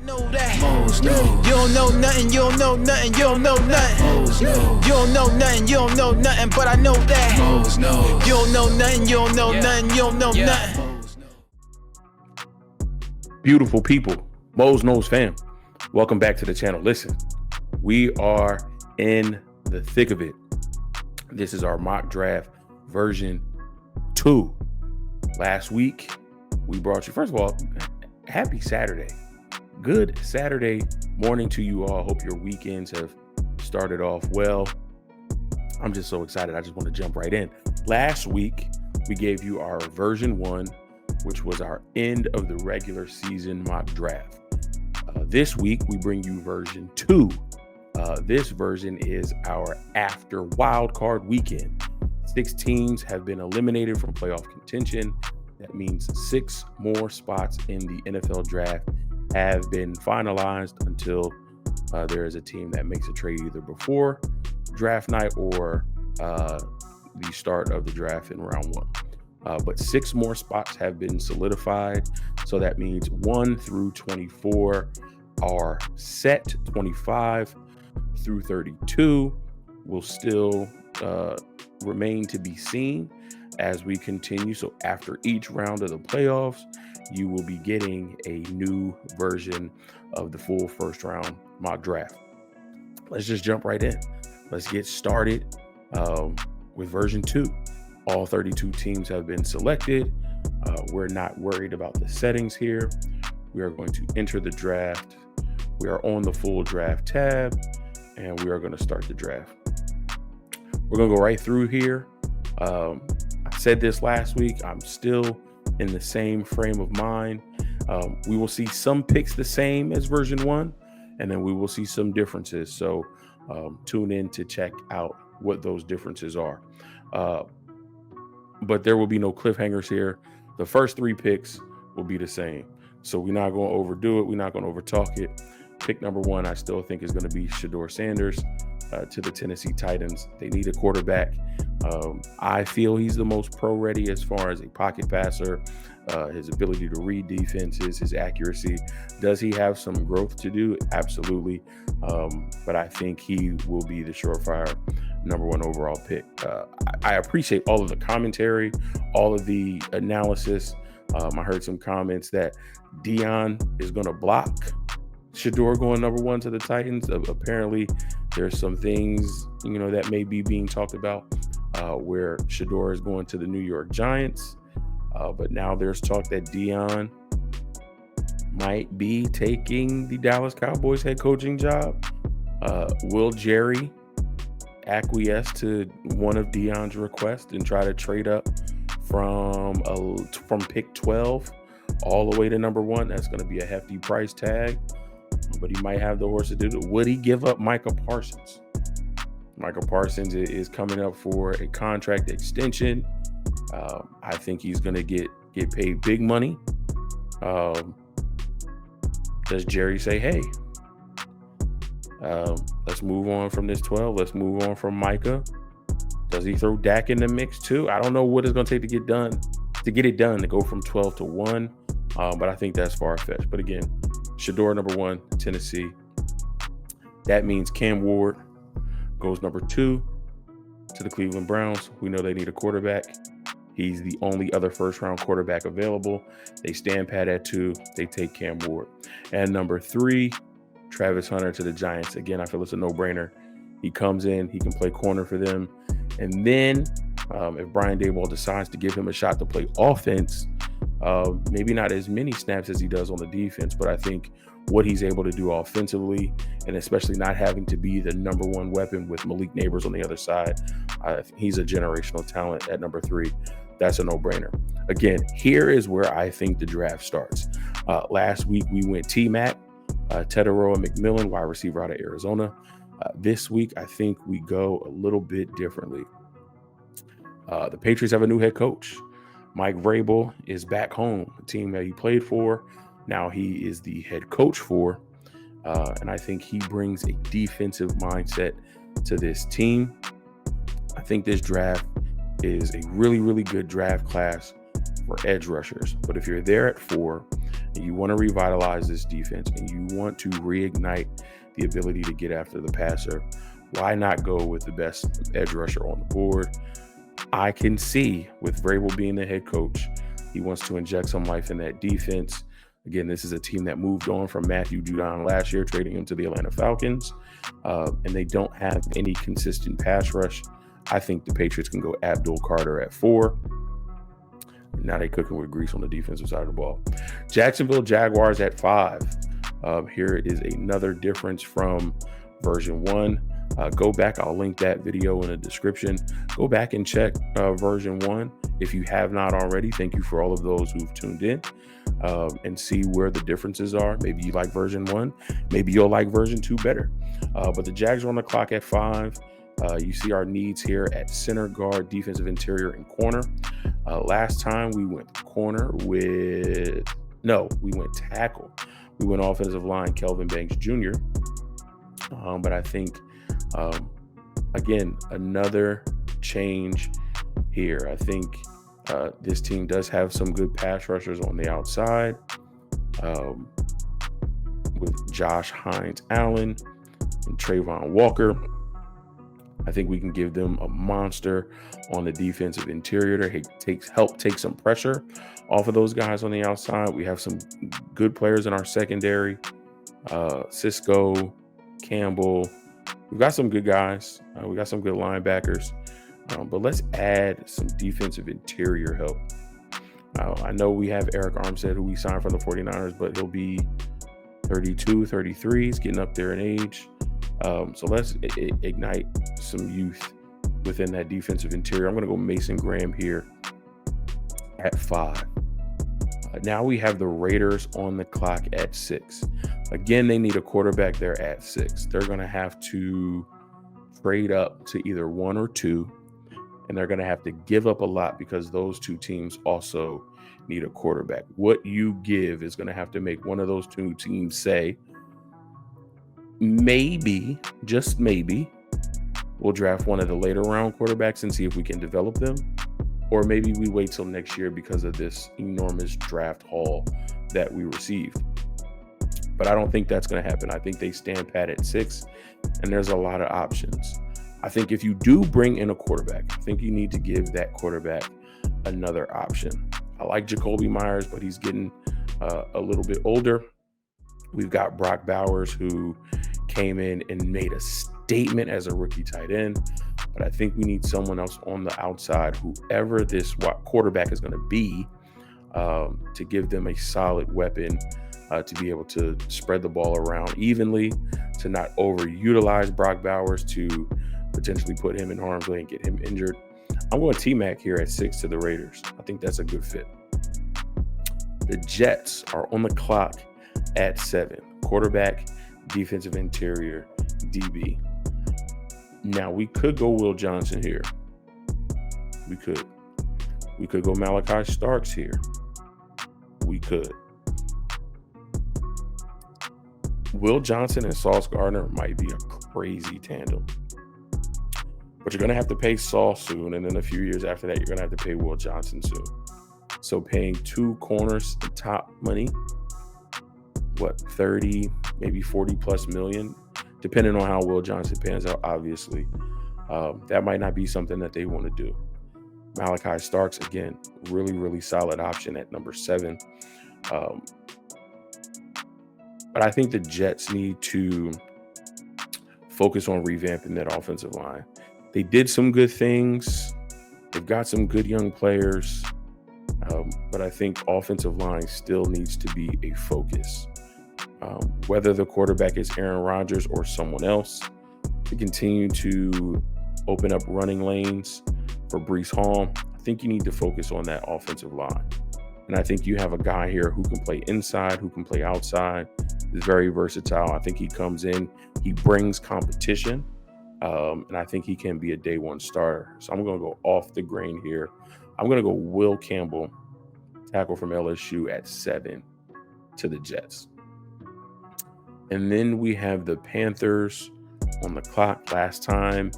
know that. Mose Knows. You don't know nothing, you don't know nothing, you don't know nothing. Mose Knows. You don't know nothing, you don't know nothing, but I know that. Mose Knows. You don't know nothing, you don't know nothing, you don't know nothing. Mose Knows. Beautiful people, Mose Knows fam, welcome back to the channel. Listen, we are in the thick of it. This is our mock draft version 2. Last week, we brought you, first of all, happy Saturday. Good Saturday morning to you all. Hope your weekends have started off well. I'm just so excited. I just want to jump right in. Last week, we gave you our version 1, which was our end of the regular season mock draft. This week, we bring you version 2. This version is our after wild card weekend. 6 teams have been eliminated from playoff contention. That means 6 more spots in the NFL draft have been finalized until there is a team that makes a trade either before draft night or the start of the draft in round 1. But 6 more spots have been solidified. So that means 1 through 24 are set. 25 through 32 will still remain to be seen as we continue. So after each round of the playoffs, you will be getting a new version of the full first round mock draft. Let's just jump right in. Let's get started with version 2. All 32 teams have been selected. We're not worried about the settings here. We are going to enter the draft. We are on the full draft tab, and we are going to start the draft. We're going to go right through here. I said this last week. I'm still in the same frame of mind. We will see some picks the same as version 1, and then we will see some differences. So tune in to check out what those differences are. But there will be no cliffhangers here. The first 3 picks will be the same. So we're not going to overdo it. We're not going to overtalk it. Pick number 1, I still think is going to be Shedeur Sanders to the Tennessee Titans. They need a quarterback. I feel he's the most pro-ready as far as a pocket passer, his ability to read defenses, his accuracy. Does he have some growth to do? Absolutely. But I think he will be the surefire number 1 overall pick. I appreciate all of the commentary, all of the analysis. I heard some comments that Dion is going to block Shedeur going number 1 to the Titans. Apparently, there's some things, that may be being talked about where Shedeur is going to the New York Giants. But now there's talk that Dion might be taking the Dallas Cowboys head coaching job. Will Jerry acquiesce to one of Dion's requests and try to trade up from pick 12 all the way to number 1? That's going to be a hefty price tag, but he might have the horse to do it. Would he give up Micah Parsons? Micah Parsons is coming up for a contract extension. I think he's going to get paid big money. Does Jerry say, hey, let's move on from this 12. Let's move on from Micah. Does he throw Dak in the mix too? I don't know what it's going to take to get it done to go from 12 to 1. But I think that's far-fetched. But again, Shedeur number 1, Tennessee. That means Cam Ward goes number 2 to the Cleveland Browns. We know they need a quarterback. He's the only other first-round quarterback available. They stand pat at 2. They take Cam Ward. And number 3, Travis Hunter to the Giants. Again, I feel it's a no-brainer. He comes in. He can play corner for them. And then if Brian Daboll decides to give him a shot to play offense, maybe not as many snaps as he does on the defense, but I think what he's able to do offensively, and especially not having to be the number 1 weapon with Malik Neighbors on the other side, he's a generational talent at number 3. That's a no-brainer. Again, here is where I think the draft starts. Last week, we went T-Mac, Teteroa McMillan, wide receiver out of Arizona. This week, I think we go a little bit differently. The Patriots have a new head coach. Mike Vrabel is back home, a team that he played for. Now he is the head coach for, and I think he brings a defensive mindset to this team. I think this draft is a really, really good draft class for edge rushers. But if you're there at 4 and you want to revitalize this defense, and you want to reignite the ability to get after the passer, why not go with the best edge rusher on the board? I can see with Vrabel being the head coach, he wants to inject some life in that defense. Again, this is a team that moved on from Matthew Judon last year, trading him to the Atlanta Falcons, and they don't have any consistent pass rush. I think the Patriots can go Abdul Carter at 4. Now they're cooking with grease on the defensive side of the ball. Jacksonville Jaguars at 5. Here is another difference from version 1. Go back. I'll link that video in the description. Go back and check version 1 if you have not already. Thank you for all of those who've tuned in and see where the differences are. Maybe you like version 1. Maybe you'll like version 2 better. But the Jags are on the clock at 5. You see our needs here at center, guard, defensive interior, and corner. Last time we went tackle. We went offensive line, Kelvin Banks Jr. But I think, again, another change here. I think this team does have some good pass rushers on the outside with Josh Hines Allen and Trayvon Walker. I think we can give them a monster on the defensive interior to help take some pressure off of those guys on the outside. We have some good players in our secondary. Cisco, Campbell. We've got some good guys. We got some good linebackers. But let's add some defensive interior help. I know we have Eric Armstead, who we signed from the 49ers, but he'll be 32, 33. He's getting up there in age. So let's ignite some youth within that defensive interior. I'm going to go Mason Graham here at 5. Now we have the Raiders on the clock at 6. Again, they need a quarterback there at 6. They're going to have to trade up to either 1 or 2, and they're going to have to give up a lot because those two teams also need a quarterback. What you give is going to have to make one of those two teams say, maybe, just maybe, we'll draft one of the later round quarterbacks and see if we can develop them. Or maybe we wait till next year because of this enormous draft haul that we received. But I don't think that's going to happen. I think they stand pat at 6, and there's a lot of options. I think if you do bring in a quarterback, I think you need to give that quarterback another option. I like Jacoby Myers, but he's getting a little bit older. We've got Brock Bowers, who came in and made a statement as a rookie tight end. But I think we need someone else on the outside, whoever this quarterback is going to be, to give them a solid weapon to be able to spread the ball around evenly, to not overutilize Brock Bowers, to potentially put him in harm's way and get him injured. I'm going T-Mac here at 6 to the Raiders. I think that's a good fit. The Jets are on the clock at 7. Quarterback, defensive interior, DB. Now, we could go Will Johnson here. We could go Malachi Starks here. We could. Will Johnson and Sauce Gardner might be a crazy tandem. But you're going to have to pay Sauce soon, and then a few years after that, you're going to have to pay Will Johnson soon. So paying 2 corners the top money, 30, maybe 40 plus million, depending on how Will Johnson pans out, obviously. That might not be something that they want to do. Malachi Starks, again, really, really solid option at number 7. But I think the Jets need to focus on revamping that offensive line. They did some good things. They've got some good young players. But I think offensive line still needs to be a focus. Whether the quarterback is Aaron Rodgers or someone else, to continue to open up running lanes for Breece Hall, I think you need to focus on that offensive line. And I think you have a guy here who can play inside, who can play outside, is very versatile. I think he comes in, he brings competition, and I think he can be a day one starter. So I'm going to go off the grain here. I'm going to go Will Campbell, tackle from LSU, at 7 to the Jets. And then we have the Panthers on the clock. Last time,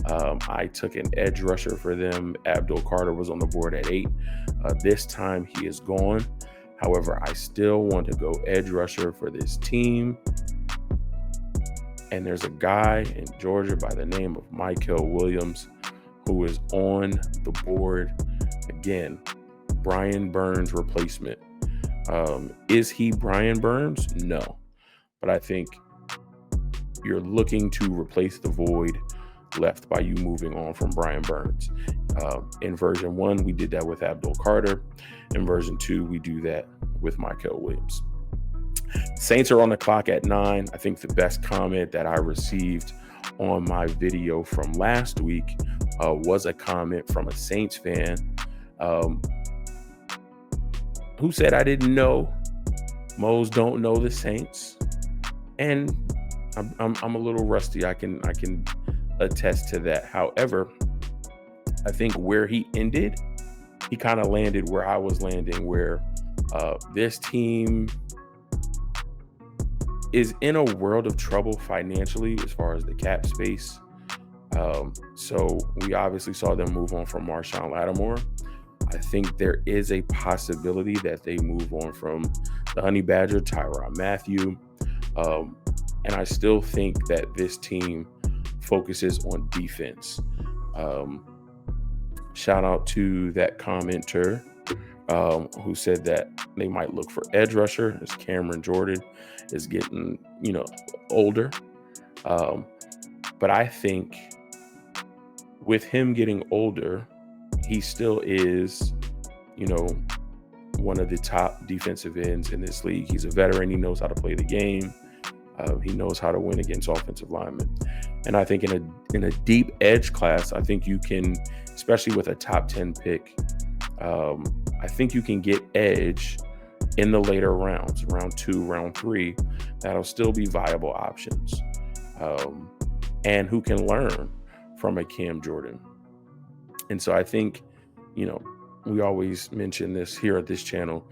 I took an edge rusher for them. Abdul Carter was on the board at 8. This time he is gone. However, I still want to go edge rusher for this team. And there's a guy in Georgia by the name of Michael Williams who is on the board. Again, Brian Burns replacement. Is he Brian Burns? No. But I think you're looking to replace the void left by you moving on from Brian Burns. In version 1, we did that with Abdul Carter. In version 2, we do that with Michael Williams. Saints are on the clock at 9. I think the best comment that I received on my video from last week was a comment from a Saints fan who said, I didn't know Mose don't know the Saints. And I'm a little rusty. I can attest to that. However, I think where he ended, he kind of landed where I was landing, where this team is in a world of trouble financially as far as the cap space. So we obviously saw them move on from Marshawn Lattimore. I think there is a possibility that they move on from the Honey Badger, Tyrann Mathieu. And I still think that this team focuses on defense. Shout out to that commenter who said that they might look for edge rusher as Cameron Jordan is getting, older. But I think with him getting older, he still is, one of the top defensive ends in this league. He's a veteran. He knows how to play the game. He knows how to win against offensive linemen. And I think in a deep edge class, I think you can, especially with a top 10 pick, I think you can get edge in the later rounds, round 2, round 3, that'll still be viable options, and who can learn from a Cam Jordan. And so I think, we always mention this here at this channel,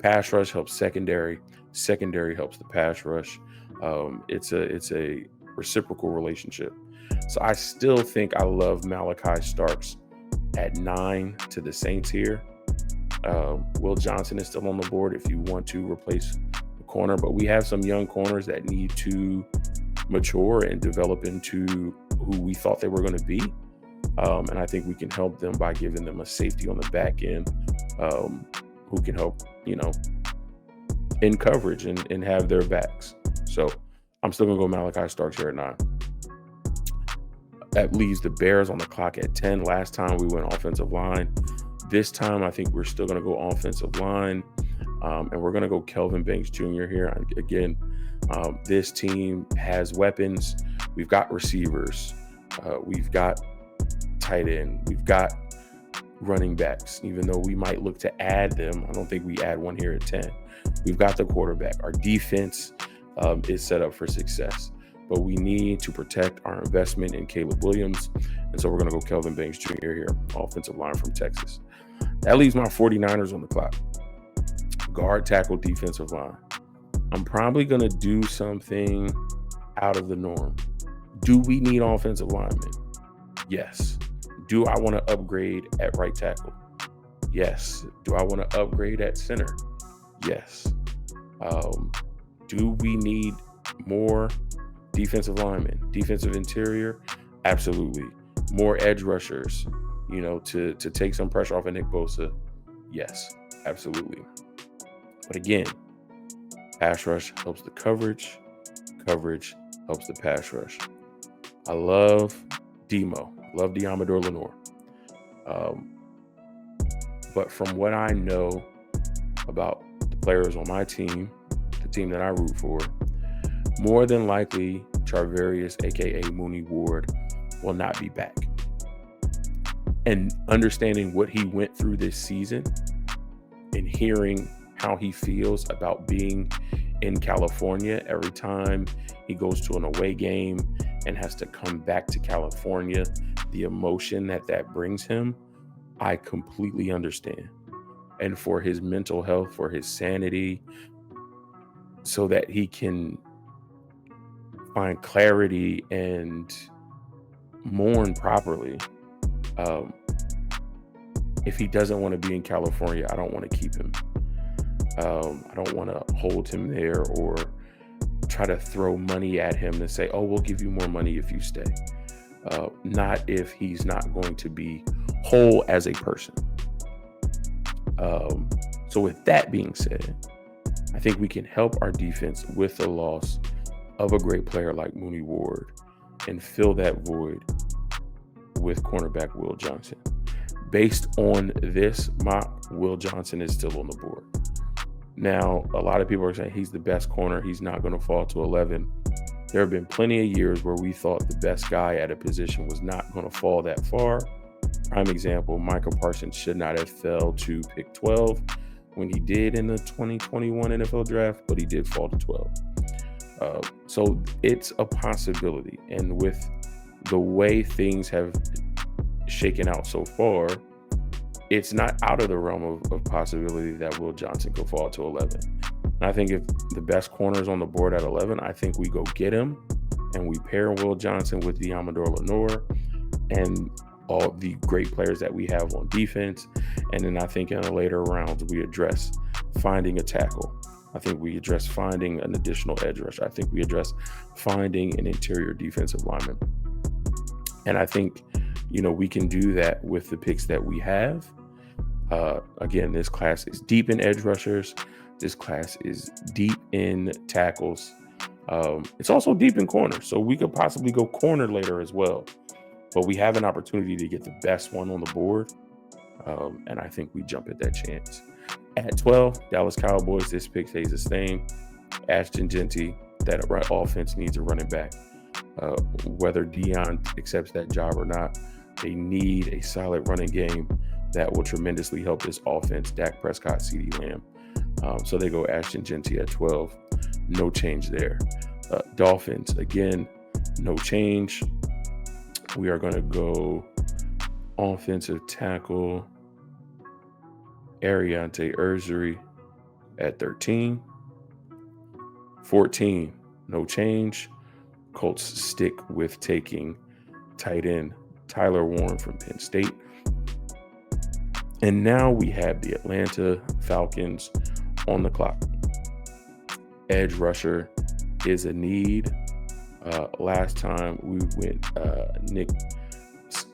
pass rush helps secondary helps the pass rush. It's a reciprocal relationship. So I still think I love Malachi Starks at 9 to the Saints here. Will Johnson is still on the board if you want to replace the corner, but we have some young corners that need to mature and develop into who we thought they were going to be. And I think we can help them by giving them a safety on the back end, who can help, in coverage and have their backs. So I'm still going to go Malachi Starks here at 9. That leaves the Bears on the clock at 10. Last time we went offensive line. This time, I think we're still going to go offensive line, and we're going to go Kelvin Banks Jr. here. Again, this team has weapons. We've got receivers. We've got tight end. We've got running backs. Even though we might look to add them, I don't think we add one here at 10. We've got the quarterback. Our defense is set up for success. But we need to protect our investment in Caleb Williams. And so we're going to go Kelvin Banks Jr. here, offensive line from Texas. That leaves my 49ers on the clock. Guard, tackle, defensive line. I'm probably going to do something out of the norm. Do we need offensive linemen? Yes. Do I want to upgrade at right tackle? Yes. Do I want to upgrade at center? Yes. Do we need more defensive linemen, defensive interior? Absolutely. More edge rushers, to take some pressure off of Nick Bosa? Yes, absolutely. But again, pass rush helps the coverage helps the pass rush. I love Demo, love Diamador Lenore. But from what I know about the players on my team, the team that I root for, more than likely, Charvarius, aka Mooney Ward, will not be back. And understanding what he went through this season and hearing how he feels about being in California every time he goes to an away game and has to come back to California, the emotion that brings him, I completely understand. And for his mental health, for his sanity, so that he can find clarity and mourn properly. If he doesn't want to be in California, I don't want to keep him. I don't want to hold him there or try to throw money at him to say, oh, we'll give you more money if you stay. Not if he's not going to be whole as a person. So with that being said, I think we can help our defense with the loss of a great player like Mooney Ward and fill that void with cornerback Will Johnson. Based on this mock, Will Johnson is still on the board. Now, a lot of people are saying he's the best corner. He's not going to fall to 11. There have been plenty of years where we thought the best guy at a position was not going to fall that far. Prime example, Micah Parsons should not have fell to pick 12 when he did in the 2021 NFL draft, but he did fall to 12. So it's a possibility. And with the way things have shaken out so far, it's not out of the realm of possibility that Will Johnson could fall to 11. And I think if the best corner is on the board at 11, I think we go get him and we pair Will Johnson with Diamador Lenore and all the great players that we have on defense. And then I think in the later rounds, we address finding a tackle. I think we address finding an additional edge rusher. I think we address finding an interior defensive lineman. And I think, we can do that with the picks that we have. Again, this class is deep in edge rushers. This class is deep in tackles. It's also deep in corners. So we could possibly go corner later as well. But we have an opportunity to get the best one on the board. And I think we jump at that chance. At 12, Dallas Cowboys, this pick stays the same. Ashton Genty, that offense needs a running back. Whether Dion accepts that job or not, they need a solid running game that will tremendously help this offense. Dak Prescott, CeeDee Lamb. So they go Ashton Genty at 12. No change there. Dolphins, again, no change. We are going to go offensive tackle Ariante Ursery at 13. 14, no change. Colts stick with taking tight end Tyler Warren from Penn State. And now we have the Atlanta Falcons on the clock. Edge rusher is a need. Last time we went Nick,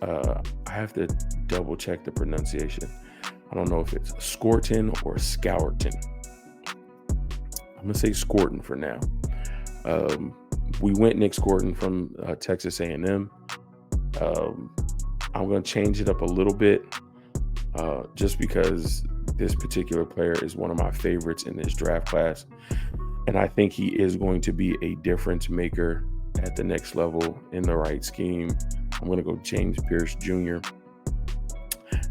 I have to double check the pronunciation. I don't know if it's Scorton or Scourton. I'm going to say Scorton for now. We went Nick Scorton from Texas A&M. I'm going to change it up a little bit just because this particular player is one of my favorites in this draft class. And I think he is going to be a difference maker at the next level in the right scheme. I'm going to go James Pierce Jr.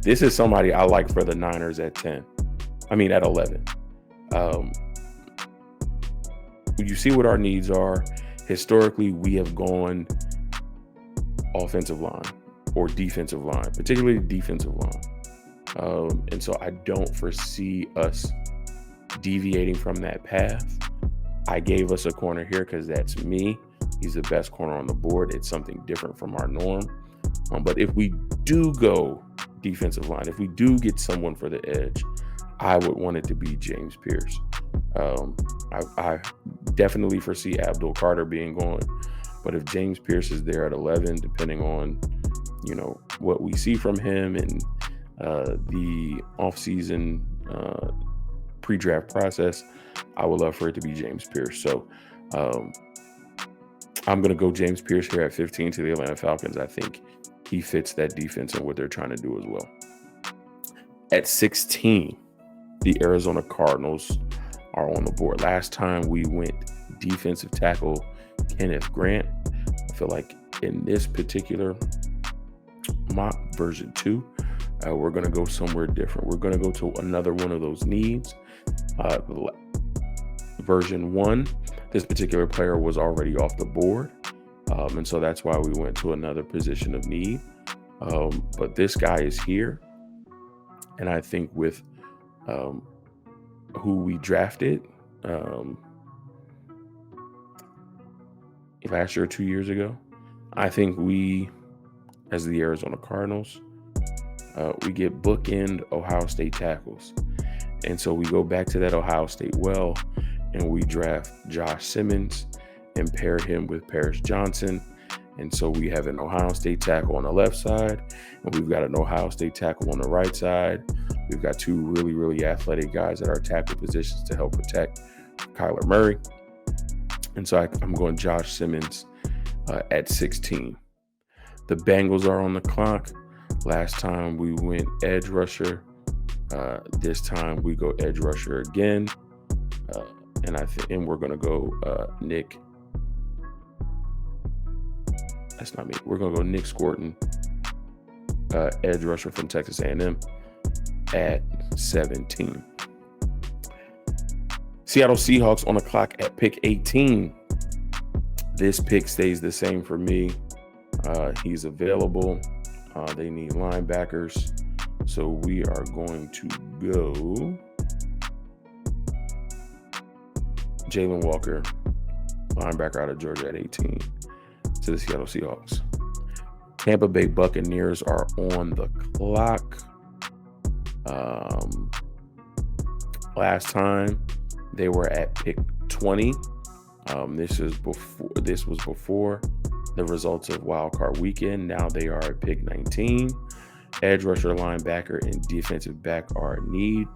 This is somebody I like for the Niners at 11. You see what our needs are. Historically, we have gone offensive line or defensive line, particularly defensive line. And so I don't foresee us deviating from that path. I gave us a corner here because that's me. He's the best corner on the board. It's something different from our norm. But if we do go defensive line, if we do get someone for the edge, I would want it to be James Pierce. I definitely foresee Abdul Carter being gone. But if James Pierce is there at 11, depending on, what we see from him and the offseason pre-draft process, I would love for it to be James Pierce. So I'm going to go James Pierce here at 15 to the Atlanta Falcons. I think he fits that defense and what they're trying to do as well. At 16, the Arizona Cardinals are on the board. Last time we went defensive tackle Kenneth Grant. I feel like in this particular mock version 2, we're going to go somewhere different. We're going to go to another one of those needs. Version 1, this particular player was already off the board. And so that's why we went to another position of need. But this guy is here. And I think with who we drafted last year or 2 years ago, I think we, as the Arizona Cardinals, we get bookend Ohio State tackles. And so we go back to that Ohio State well, and we draft Josh Simmons and pair him with Paris Johnson. And so we have an Ohio State tackle on the left side, and we've got an Ohio State tackle on the right side. We've got two really, really athletic guys at our tackle positions to help protect Kyler Murray. And so I'm going Josh Simmons at 16. The Bengals are on the clock. Last time we went edge rusher. This time we go edge rusher again. And we're going to go Nick. That's not me. We're going to go Nick Scorton, edge rusher from Texas A&M at 17. Seattle Seahawks on the clock at pick 18. This pick stays the same for me. He's available. They need linebackers. So we are going to go Jalen Walker, linebacker out of Georgia at 18, to the Seattle Seahawks. Tampa Bay Buccaneers are on the clock. Last time they were at pick 20. This was before the results of Wild Card Weekend. Now they are at pick 19. Edge rusher, linebacker, and defensive back are in need.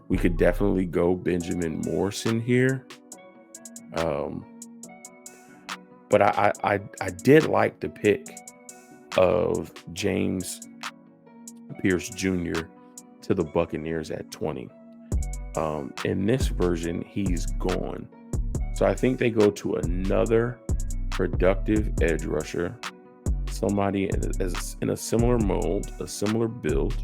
We could definitely go Benjamin Morrison here. But I did like the pick of James Pierce Jr. to the Buccaneers at 20. In this version, he's gone. So I think they go to another productive edge rusher, somebody in a similar mold, a similar build,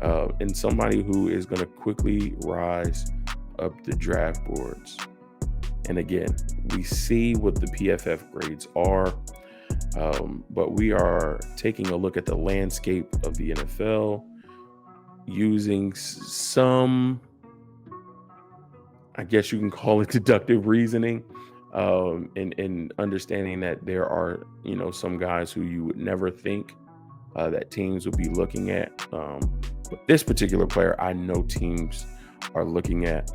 and somebody who is going to quickly rise up the draft boards. And again, we see what the PFF grades are, but we are taking a look at the landscape of the NFL using some, I guess you can call it deductive reasoning, and understanding that there are, some guys who you would never think that teams would be looking at. But this particular player, I know teams are looking at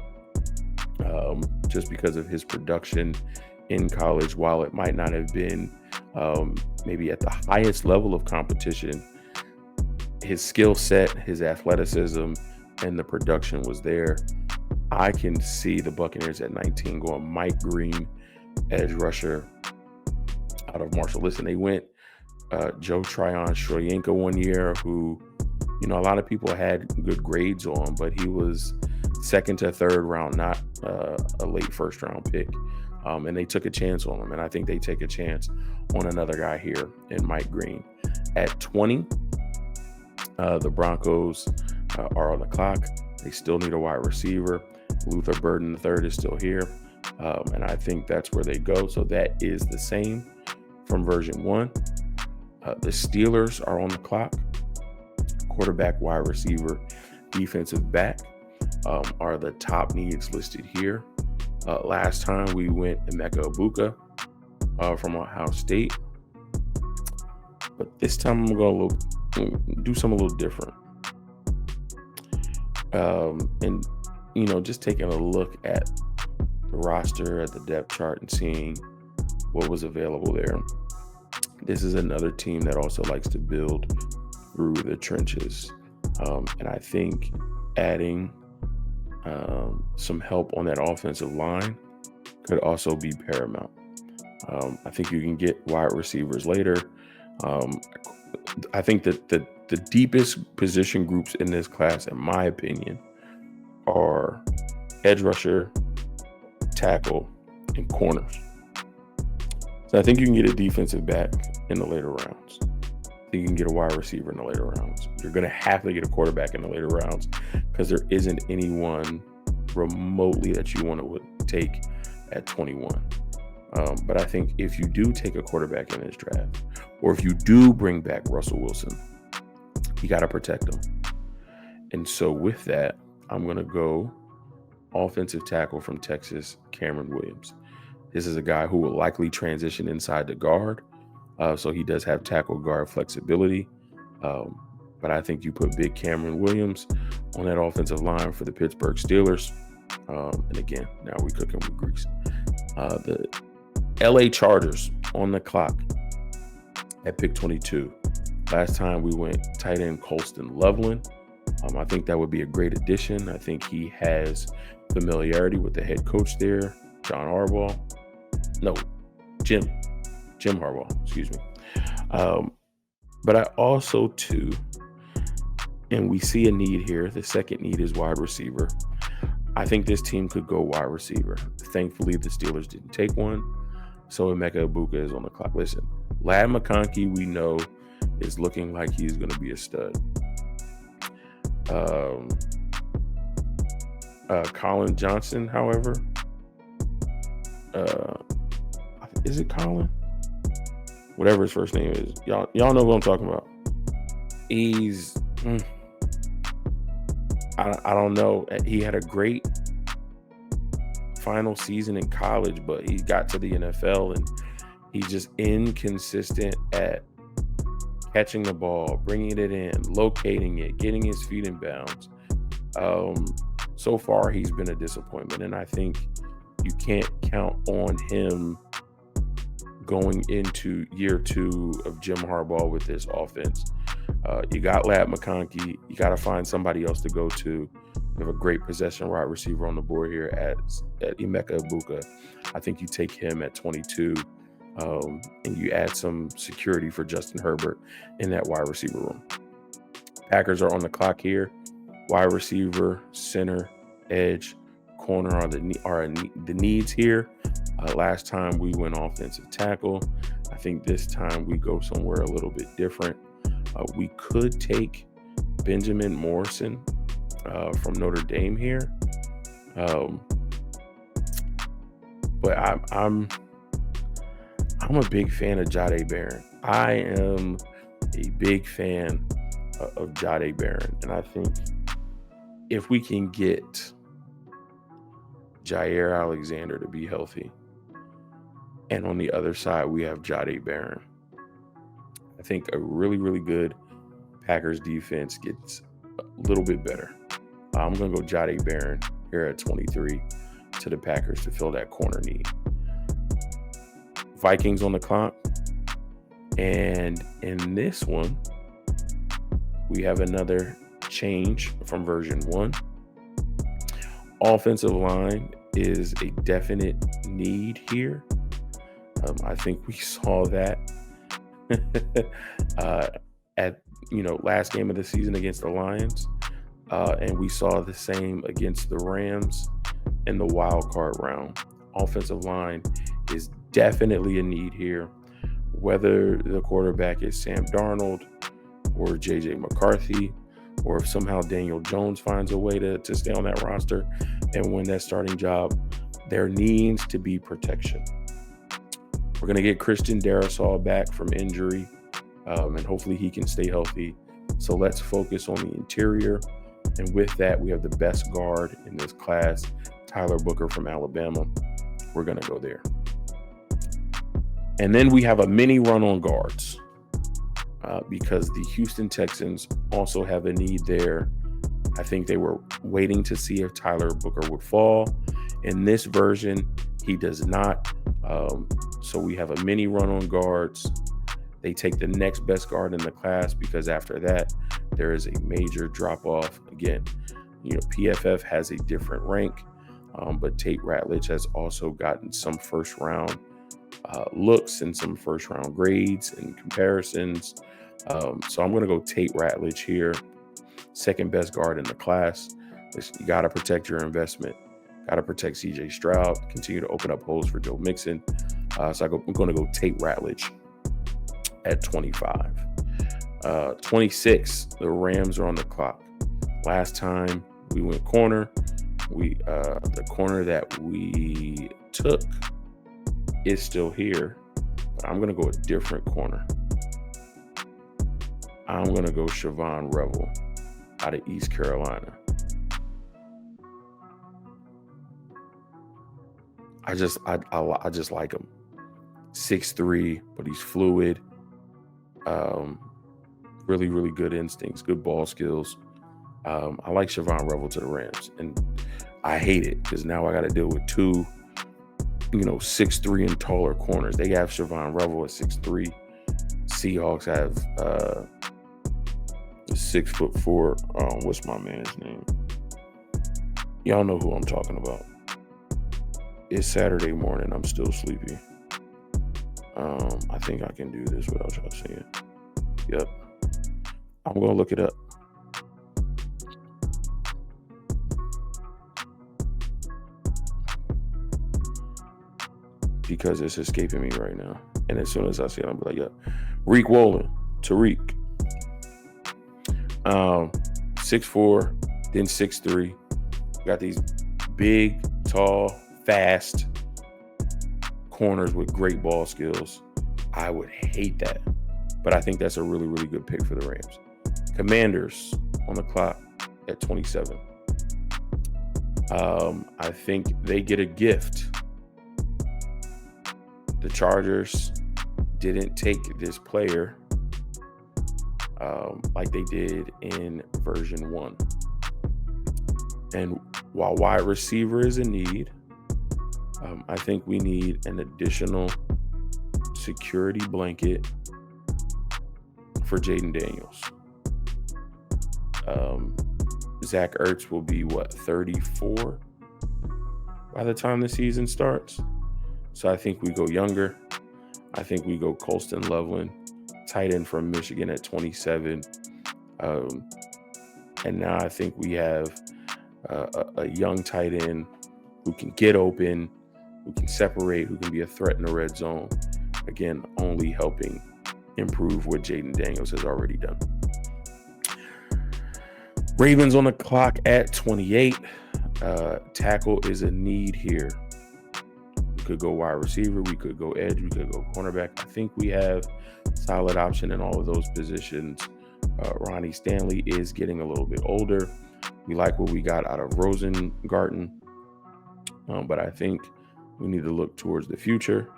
just because of his production in college. While it might not have been maybe at the highest level of competition, his skill set, his athleticism, and the production was there. I can see the Buccaneers at 19 going Mike Green, edge rusher out of Marshall. Listen, they went Joe Tryon-Shoyinka one year, who, a lot of people had good grades on, but he was second to third round, not a late first round pick. And they took a chance on him. And I think they take a chance on another guy here in Mike Green. At 20, the Broncos are on the clock. They still need a wide receiver. Luther Burden III is still here. And I think that's where they go. So that is the same from version 1. The Steelers are on the clock. Quarterback, wide receiver, defensive back are the top needs listed here. Last time we went Emeka Egbuka from Ohio State. But this time I'm going to do something a little different. And, just taking a look at the roster, at the depth chart, and seeing what was available there. This is another team that also likes to build through the trenches. And I think adding some help on that offensive line could also be paramount. I think you can get wide receivers later. I think that the deepest position groups in this class, in my opinion, are edge rusher, tackle, and corners. So I think you can get a defensive back in the later rounds. I think you can get a wide receiver in the later rounds. You're going to have to get a quarterback in the later rounds because there isn't anyone remotely that you want to take at 21. But I think if you do take a quarterback in this draft, or if you do bring back Russell Wilson, you got to protect him. And so with that, I'm going to go offensive tackle from Texas, Cameron Williams. This is a guy who will likely transition inside the guard. So he does have tackle guard flexibility. But but I think you put big Cameron Williams on that offensive line for the Pittsburgh Steelers. And again, now we're cooking with grease. The LA Chargers on the clock at pick 22. Last time we went tight end Colston Loveland. I think that would be a great addition. I think he has familiarity with the head coach there, Jim Harbaugh, excuse me. But I also, too, and we see a need here. The second need is wide receiver. I think this team could go wide receiver. Thankfully, the Steelers didn't take one. So Emeka Egbuka is on the clock. Listen, Ladd McConkey, we know, is looking like he's going to be a stud. Colin Johnson, however, is it Colin? Whatever his first name is, y'all know what I'm talking about. He's, I don't know. He had a great final season in college, but he got to the NFL and he's just inconsistent at catching the ball, bringing it in, locating it, getting his feet in bounds. So far, he's been a disappointment, and I think you can't count on him going into year 2 of Jim Harbaugh with this offense. You got Ladd McConkey. You got to find somebody else to go to. You have a great possession wide receiver on the board here at Emeka Egbuka. I think you take him at 22, and you add some security for Justin Herbert in that wide receiver room. Packers are on the clock here. Wide receiver, center, edge, corner are the needs here. Last time we went offensive tackle. I think this time we go somewhere a little bit different. We could take Benjamin Morrison from Notre Dame here, but I'm a big fan of Jahdae Barron. I am a big fan of Jahdae Barron, and I think if we can get Jair Alexander to be healthy, and on the other side we have Jahdae Barron, I think a really, really good Packers defense gets a little bit better. I'm going to go Jahdae Barron here at 23 to the Packers to fill that corner need. Vikings on the clock. And in this one, we have another change from version 1. Offensive line is a definite need here. I think we saw that at last game of the season against the Lions, and we saw the same against the Rams in the wild card round. Offensive line is definitely a need here, whether the quarterback is Sam Darnold or JJ McCarthy, or if somehow Daniel Jones finds a way to stay on that roster and win that starting job. There needs to be protection. We're going to get Christian Darrisaw back from injury, and hopefully he can stay healthy. So let's focus on the interior. And with that, we have the best guard in this class, Tyler Booker from Alabama. We're going to go there. And then we have a mini run on guards because the Houston Texans also have a need there. I think they were waiting to see if Tyler Booker would fall. In this version, he does not. So we have a mini run on guards. They take the next best guard in the class because after that, there is a major drop off. Again, PFF has a different rank, but Tate Ratledge has also gotten some first round looks and some first round grades and comparisons. So I'm going to go Tate Ratledge here. Second best guard in the class. You got to protect your investment. Got to protect CJ Stroud. Continue to open up holes for Joe Mixon. So I'm going to go Tate Ratledge at 25. 26, the Rams are on the clock. Last time we went corner. The corner that we took is still here. But I'm going to go a different corner. I'm going to go Siobhan Revel out of East Carolina. I just like him. 6'3", but he's fluid. Really, really good instincts, good ball skills. I like Siobhan Revel to the Rams, and I hate it because now I got to deal with two, 6'3" and taller corners. They have Siobhan Revel at 6'3". Seahawks have 6'4". What's my man's name? Y'all know who I'm talking about. It's Saturday morning. I'm still sleepy. I think I can do this without y'all seeing. Yep. I'm gonna look it up. Because it's escaping me right now. And as soon as I see it, I'll be like, yeah. Reek Wolin, Tariq. 6'4", then 6'3". Got these big, tall, fast corners with great ball skills. I would hate that. But I think that's a really, really good pick for the Rams. Commanders on the clock at 27. I think they get a gift. The Chargers didn't take this player like they did in version 1. And while wide receiver is a need, I think we need an additional security blanket for Jaden Daniels. Zach Ertz will be 34 by the time the season starts. So I think we go younger. I think we go Colston Loveland, tight end from Michigan at 27. And now I think we have a young tight end who can get open, who can separate, who can be a threat in the red zone. Again, only helping improve what Jaden Daniels has already done. Ravens on the clock at 28. Tackle is a need here. We could go wide receiver. We could go edge. We could go cornerback. I think we have solid option in all of those positions. Ronnie Stanley is getting a little bit older. We like what we got out of Rosengarten. But I think we need to look towards the future.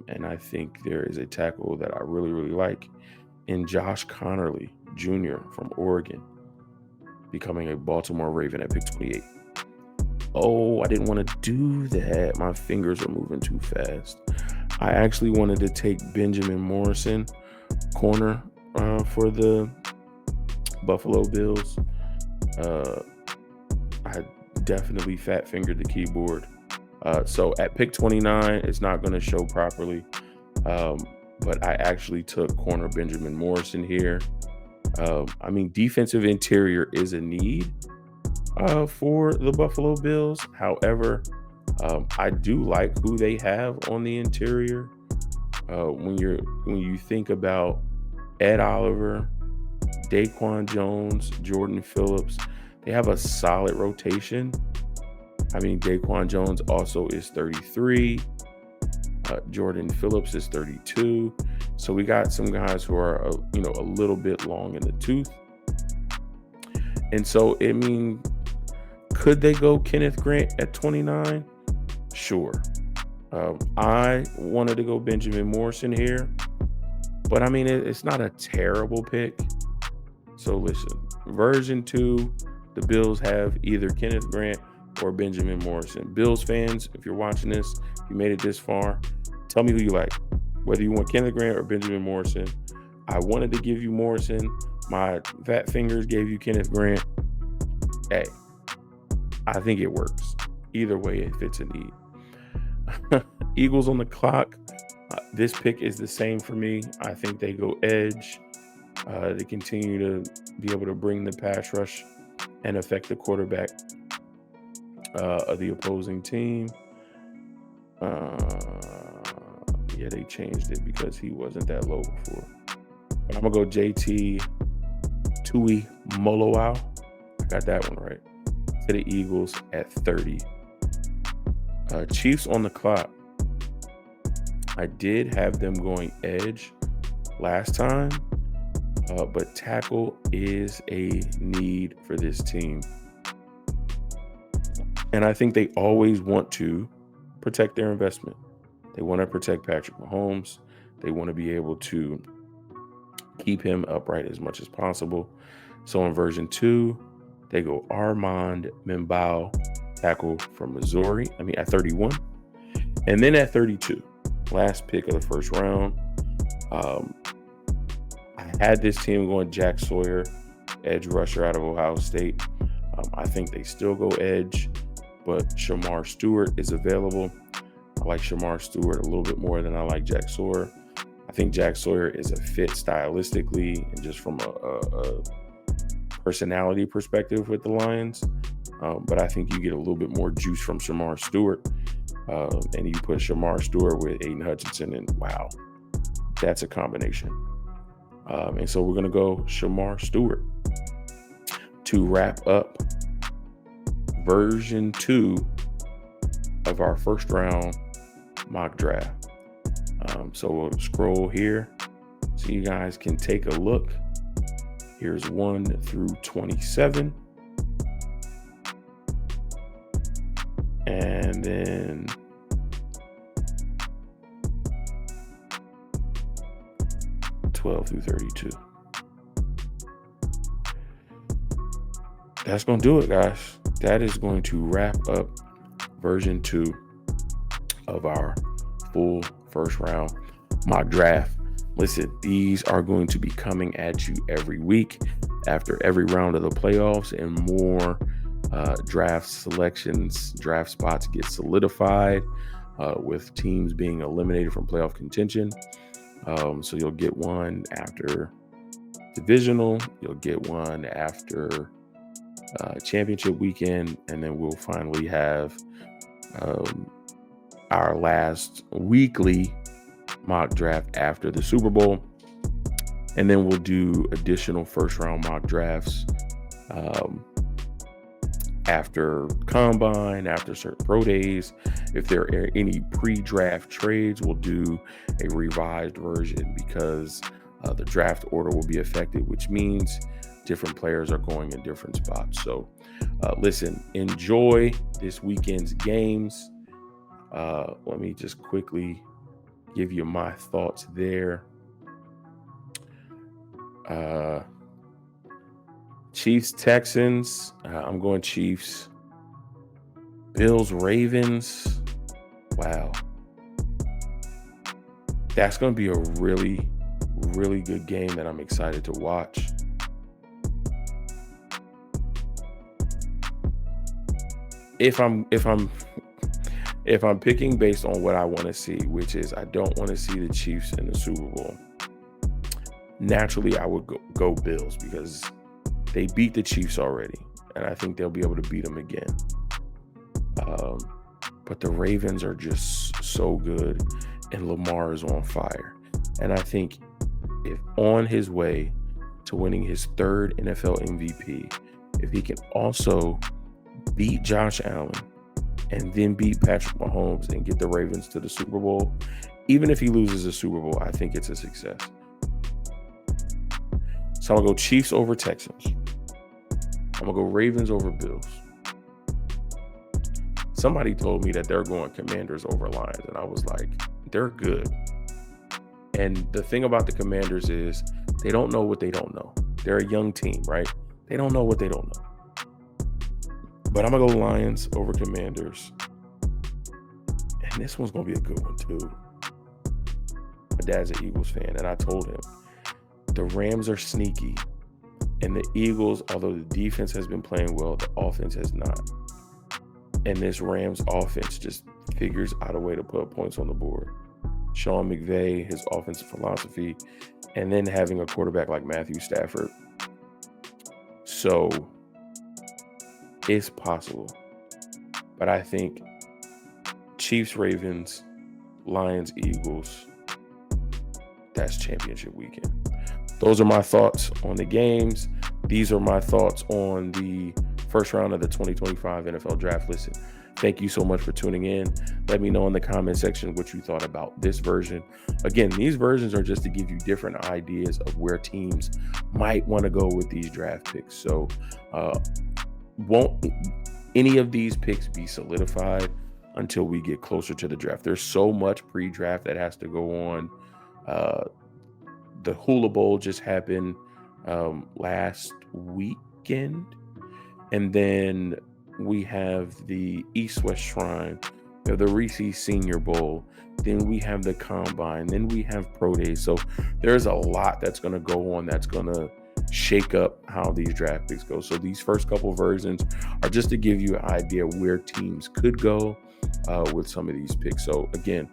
And I think there is a tackle that I really, really like in Josh Connerly Jr. from Oregon, becoming a Baltimore Raven at pick 28. Oh, I didn't want to do that. My fingers are moving too fast. I actually wanted to take Benjamin Morrison, corner, for the Buffalo Bills. I definitely fat fingered the keyboard. So at pick 29, it's not going to show properly. But I actually took corner Benjamin Morrison here. I mean, defensive interior is a need for the Buffalo Bills. However, I do like who they have on the interior. When you think about Ed Oliver, Daquan Jones, Jordan Phillips, they have a solid rotation. I mean, Daquan Jones also is 33. Jordan Phillips is 32. So we got some guys who are, a little bit long in the tooth. And so, I mean, could they go Kenneth Grant at 29? Sure. I wanted to go Benjamin Morrison here, but I mean, it's not a terrible pick. So listen, version 2, the Bills have either Kenneth Grant or Benjamin Morrison. Bills fans, if you're watching this, if you made it this far, tell me who you like, whether you want Kenneth Grant or Benjamin Morrison. I wanted to give you Morrison. My fat fingers gave you Kenneth Grant. Hey, I think it works. Either way, it fits a need. Eagles on the clock. This pick is the same for me. I think they go edge. They continue to be able to bring the pass rush and affect the quarterback of the opposing team. Yeah, they changed it because he wasn't that low before. But I'm going to go JT Tui Moloau. I got that one right. To the Eagles at 30. Chiefs on the clock. I did have them going edge last time, but tackle is a need for this team. And I think they always want to protect their investment. They want to protect Patrick Mahomes. They want to be able to keep him upright as much as possible. So in version 2, they go Armand Mimbao, tackle from Missouri, at 31. And then at 32, last pick of the first round, I had this team going Jack Sawyer, edge rusher out of Ohio State. I think they still go edge, but Shamar Stewart is available. I like Shamar Stewart a little bit more than I like Jack Sawyer. I think Jack Sawyer is a fit stylistically and just from a personality perspective with the Lions. But I think you get a little bit more juice from Shamar Stewart. And you put Shamar Stewart with Aiden Hutchinson, and wow, that's a combination. And so we're going to go Shamar Stewart to wrap up version 2 of our first round mock draft. So we'll scroll here so you guys can take a look. Here's 1 through 27. And then (12 through 32). That's going to do it, guys. That is going to wrap up version 2 of our full first round mock draft. Listen, these are going to be coming at you every week after every round of the playoffs, and more draft selections, draft spots get solidified with teams being eliminated from playoff contention. So you'll get one after divisional, you'll get one after championship weekend, and then we'll finally have our last weekly mock draft after the Super Bowl. And then we'll do additional first round mock drafts after combine, after certain pro days. If there are any pre-draft trades, we'll do a revised version because the draft order will be affected, which means different players are going in different spots. So listen, enjoy this weekend's games. Let me just quickly give you my thoughts there. Chiefs, Texans. I'm going Chiefs. Bills, Ravens. Wow. That's going to be a really, really good game that I'm excited to watch. If I'm picking based on what I want to see, which is I don't want to see the Chiefs in the Super Bowl, naturally I would go Bills because they beat the Chiefs already, and I think they'll be able to beat them again. But the Ravens are just so good, and Lamar is on fire. And I think if on his way to winning his 3rd NFL MVP, if he can also beat Josh Allen and then beat Patrick Mahomes and get the Ravens to the Super Bowl, even if he loses the Super Bowl, I think it's a success. So I'm going to go Chiefs over Texans. I'm going to go Ravens over Bills. Somebody told me that they're going Commanders over Lions, and I was like, they're good. And the thing about the Commanders is they don't know what they don't know. They're a young team, right? They don't know what they don't know. But I'm going to go Lions over Commanders. And this one's going to be a good one, too. My dad's an Eagles fan, and I told him the Rams are sneaky. And the Eagles, although the defense has been playing well, the offense has not. And this Rams offense just figures out a way to put points on the board. Sean McVay, his offensive philosophy, and then having a quarterback like Matthew Stafford. So it's possible. But I think Chiefs, Ravens, Lions, Eagles, that's championship weekend. Those are my thoughts on the games. These are my thoughts on the first round of the 2025 NFL Draft. Listen, thank you so much for tuning in. Let me know in the comment section what you thought about this version. Again, these versions are just to give you different ideas of where teams might want to go with these draft picks. So won't any of these picks be solidified until we get closer to the draft. There's so much pre-draft that has to go on. the Hula Bowl just happened last weekend. And then we have the East West Shrine, we have the Reese's Senior Bowl, then we have the Combine, then we have Pro Days. So there's a lot that's going to go on that's going to shake up how these draft picks go. So these first couple versions are just to give you an idea where teams could go with some of these picks. So again,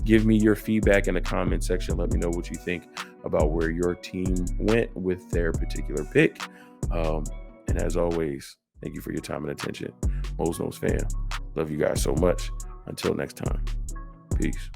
give me your feedback in the comment section. Let me know what you think about where your team went with their particular pick. And as always, thank you for your time and attention. Mose Knows fam. Love you guys so much. Until next time. Peace.